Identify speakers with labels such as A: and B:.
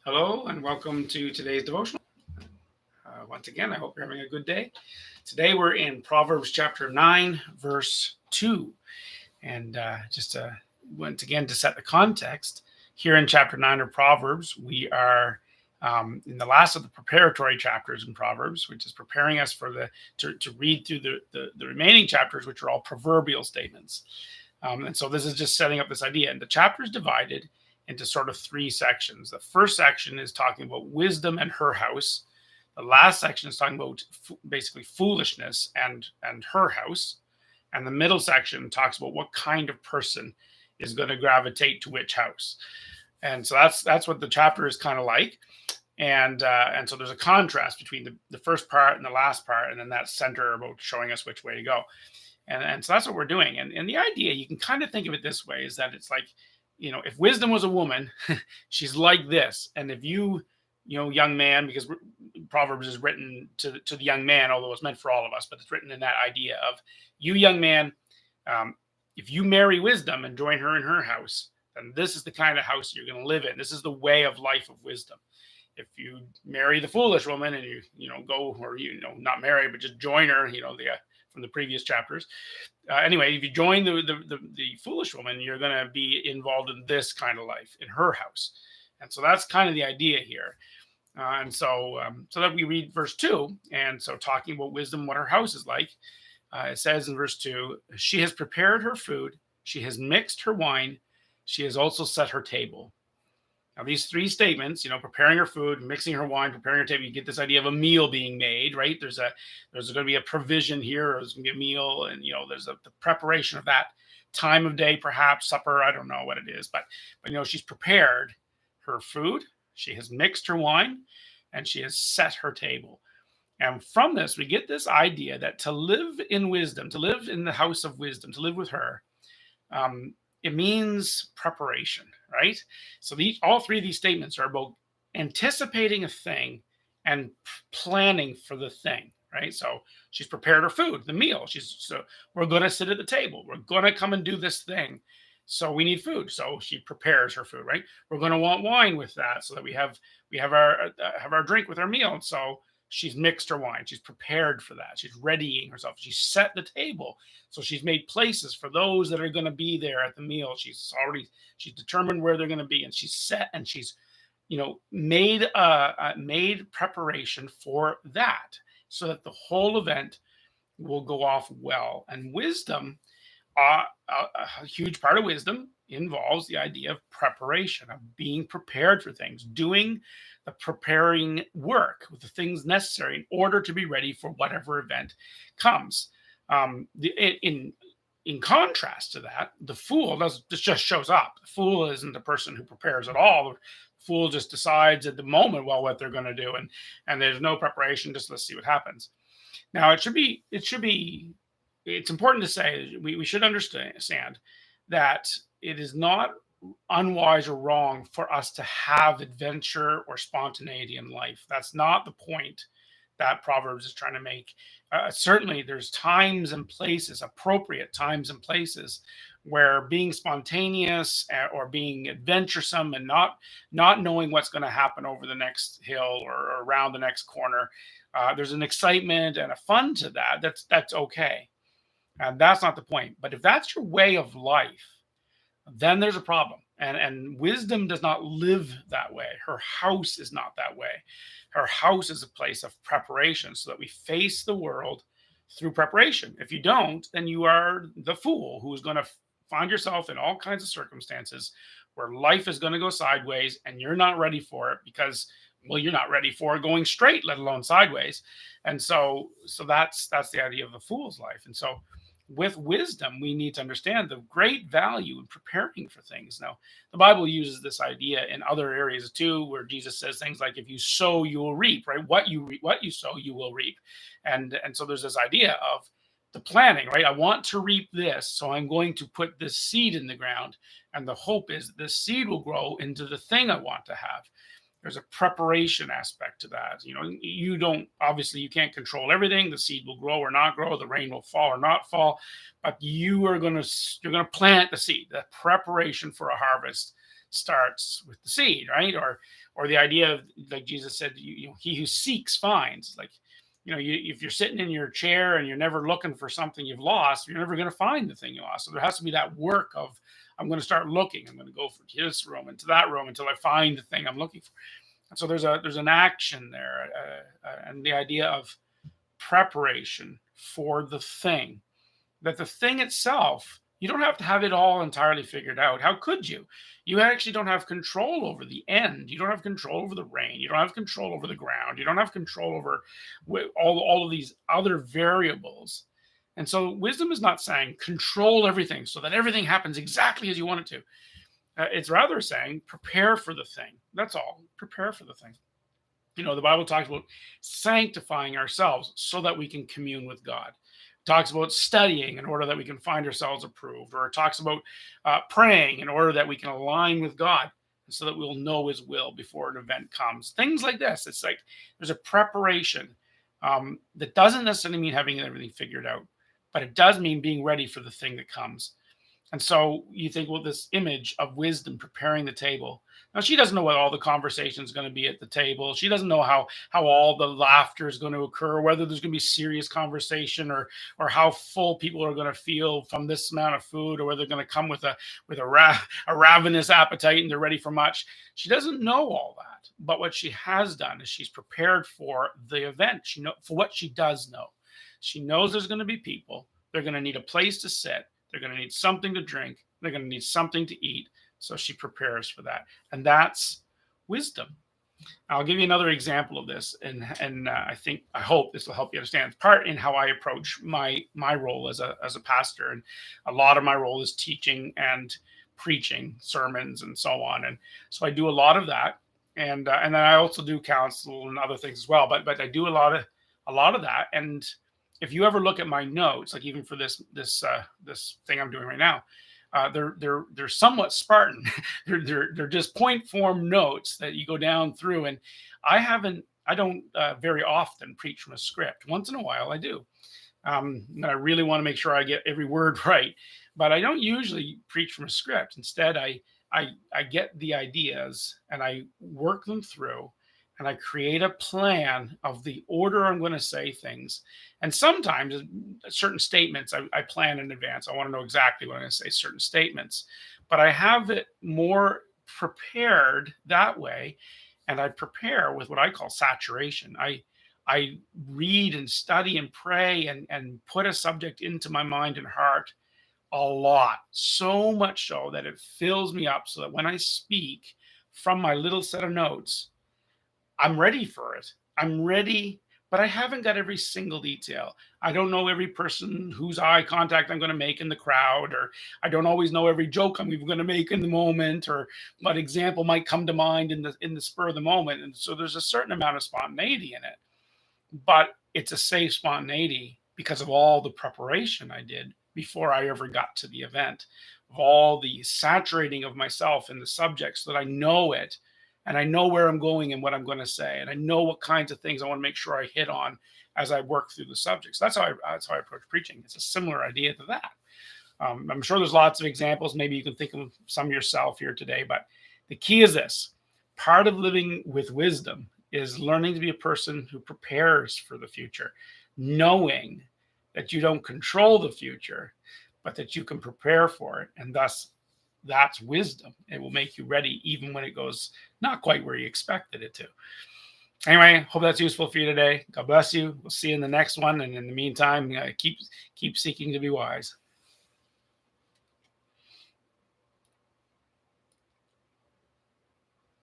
A: Hello and welcome to today's devotional. Once again, I hope you're having a good day. Today we're in Proverbs chapter 9, verse 2. And just once again, to set the context, here in chapter 9 of Proverbs, we are in the last of the preparatory chapters in Proverbs, which is preparing us for to read through the remaining chapters, which are all proverbial statements. And so this is just setting up this idea. And the chapter is divided into sort of three sections. The first section is talking about wisdom and her house. The last section is talking about basically foolishness and her house. And the middle section talks about what kind of person is going to gravitate to which house. And so that's what the chapter is kind of like. And so there's a contrast between the first part and the last part, and then that center about showing us which way to go. And so that's what we're doing. And the idea, you can kind of think of it this way, is that it's like, if wisdom was a woman, she's like this. And if young man, because Proverbs is written to the young man, although it's meant for all of us, but it's written in that idea of you, young man, if you marry wisdom and join her in her house, then this is the kind of house you're going to live in. This is the way of life of wisdom. If you marry the foolish woman and you go, or not marry but just join her, from the previous chapters. Anyway, if you join the foolish woman, you're going to be involved in this kind of life in her house. And so that's kind of the idea here. So that we read verse 2. And so talking about wisdom, what her house is like, it says in verse 2, she has prepared her food. She has mixed her wine. She has also set her table. Now, these three statements, preparing her food, mixing her wine, preparing her table, you get this idea of a meal being made, right? There's going to be a provision here, or there's going to be a meal, and, there's the preparation of that time of day, perhaps supper. I don't know what it is, but she's prepared her food. She has mixed her wine, and she has set her table. And from this, we get this idea that to live in wisdom, to live in the house of wisdom, to live with her, it means preparation, right? So all three of these statements are about anticipating a thing and planning for the thing, right? So she's prepared her food, the meal. So we're going to sit at the table. We're going to come and do this thing. So we need food. So she prepares her food, right? We're going to want wine with that, so that we have our drink with our meal. And so she's mixed her wine. She's prepared for that. She's readying herself. She's set the table. So she's made places for those that are going to be there at the meal. She's determined where they're going to be, and she's set, and she's, made preparation for that, so that the whole event will go off well. And wisdom, a huge part of wisdom involves the idea of preparation, of being prepared for things, doing the preparing work with the things necessary in order to be ready for whatever event comes. In contrast to that, the fool just shows up. The fool isn't the person who prepares at all. The fool just decides at the moment, what they're going to do, and there's no preparation. Just let's see what happens. Now, it's important to say we should understand that it is not unwise or wrong for us to have adventure or spontaneity in life. That's not the point that Proverbs is trying to make. Certainly, there's times and places, appropriate times and places, where being spontaneous or being adventuresome and not knowing what's going to happen over the next hill or around the next corner, there's an excitement and a fun to that. That's okay. And that's not the point. But if that's your way of life, then there's a problem. And wisdom does not live that way. Her house is not that way. Her house is a place of preparation, so that we face the world through preparation. If you don't, then you are the fool who is going to find yourself in all kinds of circumstances where life is going to go sideways, and you're not ready for it because, you're not ready for it going straight, let alone sideways. And so that's the idea of the fool's life. And so with wisdom, we need to understand the great value in preparing for things. Now, the Bible uses this idea in other areas too, where Jesus says things like, if you sow, you will reap, right? What you sow, you will reap. And so there's this idea of the planning, right? I want to reap this, so I'm going to put this seed in the ground. And the hope is that this seed will grow into the thing I want to have. There's a preparation aspect to that. You can't control everything. The seed will grow or not grow. The rain will fall or not fall. But you're going to plant the seed, the preparation for a harvest, starts with the seed, right? Or the idea of, like Jesus said, he who seeks finds. Like, if you're sitting in your chair and you're never looking for something you've lost, you're never going to find the thing you lost. So there has to be that work of, I'm going to start looking. I'm going to go from this room into that room until I find the thing I'm looking for. And so there's an action there, and the idea of preparation for the thing. That the thing itself, you don't have to have it all entirely figured out. How could you? You actually don't have control over the end. You don't have control over the rain. You don't have control over the ground. You don't have control over all of these other variables. And so wisdom is not saying control everything so that everything happens exactly as you want it to. It's rather saying prepare for the thing. That's all. Prepare for the thing. The Bible talks about sanctifying ourselves so that we can commune with God. It talks about studying in order that we can find ourselves approved, or it talks about praying in order that we can align with God so that we'll know his will before an event comes. Things like this. It's like there's a preparation that doesn't necessarily mean having everything figured out, but it does mean being ready for the thing that comes. And so you think, well, this image of wisdom preparing the table. Now, she doesn't know what all the conversation is going to be at the table. She doesn't know how all the laughter is going to occur, whether there's going to be serious conversation, or how full people are going to feel from this amount of food, or whether they're going to come with a ravenous appetite and they're ready for much. She doesn't know all that. But what she has done is she's prepared for the event. For what she does know. She knows there's going to be people. They're going to need a place to sit. They're going to need something to drink. They're going to need something to eat. So she prepares for that. And that's wisdom. I'll give you another example of this. And I hope this will help you understand. It's part in how I approach my role as a pastor. And a lot of my role is teaching and preaching sermons and so on. And so I do a lot of that. And then I also do counsel and other things as well. But I do a lot of that. And if you ever look at my notes, like even for this thing I'm doing right now, they're somewhat Spartan. they're just point form notes that you go down through. And I don't very often preach from a script. Once in a while I do. And I really want to make sure I get every word right, but I don't usually preach from a script. Instead, I get the ideas and I work them through. And I create a plan of the order I'm going to say things. And sometimes certain statements I plan in advance. I want to know exactly what I'm going to say, certain statements. But I have it more prepared that way. And I prepare with what I call saturation. I read and study and pray and put a subject into my mind and heart a lot. So much so that it fills me up so that when I speak from my little set of notes, I'm ready for it. I'm ready, but I haven't got every single detail. I don't know every person whose eye contact I'm going to make in the crowd, or I don't always know every joke I'm even going to make in the moment, or what example might come to mind in the spur of the moment. And so there's a certain amount of spontaneity in it, but it's a safe spontaneity because of all the preparation I did before I ever got to the event, of all the saturating of myself in the subject so that I know it. And I know where I'm going and what I'm going to say. And I know what kinds of things I want to make sure I hit on as I work through the subjects. That's how I approach preaching. It's a similar idea to that. I'm sure there's lots of examples. Maybe you can think of some yourself here today. But the key is this. Part of living with wisdom is learning to be a person who prepares for the future, knowing that you don't control the future, but that you can prepare for it. And thus, that's wisdom. It will make you ready even when it goes not quite where you expected it to. Anyway, hope that's useful for you today. God bless you. We'll see you in the next one. And in the meantime, keep seeking to be wise.